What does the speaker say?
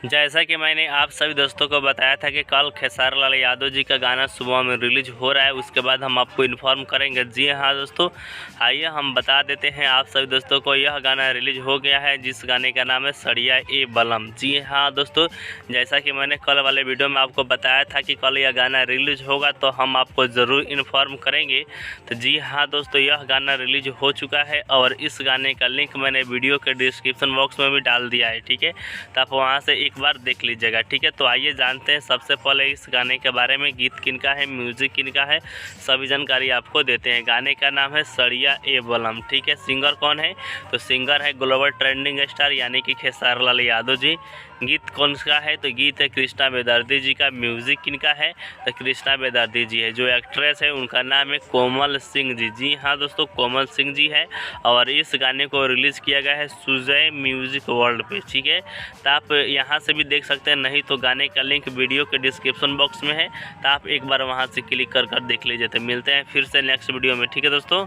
जैसा कि मैंने आप सभी दोस्तों को बताया था कि कल खेसारी लाल यादव जी का गाना सुबह में रिलीज हो रहा है, उसके बाद हम आपको इन्फॉर्म करेंगे। जी हाँ दोस्तों, आइए हम बता देते हैं आप सभी दोस्तों को, यह गाना रिलीज हो गया है जिस गाने का नाम है सड़िया ए बलम। जी हाँ दोस्तों, जैसा कि मैंने कल वाले वीडियो में आपको बताया था कि कल यह गाना रिलीज होगा तो हम आपको ज़रूर इन्फॉर्म करेंगे। तो जी हाँ दोस्तों, यह गाना रिलीज हो चुका है और इस गाने का लिंक मैंने वीडियो के डिस्क्रिप्शन बॉक्स में भी डाल दिया है, ठीक है। तो आप वहाँ से एक बार देख लीजिएगा, ठीक है। तो आइए जानते हैं सबसे पहले इस गाने के बारे में, गीत किनका है, म्यूजिक किनका है, सभी जानकारी आपको देते हैं। गाने का नाम है सड़िया ए बलम, ठीक है। सिंगर कौन है, तो सिंगर है ग्लोबल ट्रेंडिंग स्टार यानी कि खेसारी लाल यादव जी। गीत कौन सा है, तो गीत है कृष्णा बेदर्दी जी का। म्यूजिक किनका है, तो कृष्णा बेदर्दी जी है। जो एक्ट्रेस है उनका नाम है कोमल सिंह जी। जी हाँ दोस्तों, कोमल सिंह जी है और इस गाने को रिलीज़ किया गया है सुजय म्यूजिक वर्ल्ड पे, ठीक है। तो आप यहाँ से भी देख सकते हैं, नहीं तो गाने का लिंक वीडियो के डिस्क्रिप्शन बॉक्स में है, तो आप एक बार वहाँ से क्लिक कर देख लीजिए। तो मिलते हैं फिर से नेक्स्ट वीडियो में, ठीक है दोस्तों।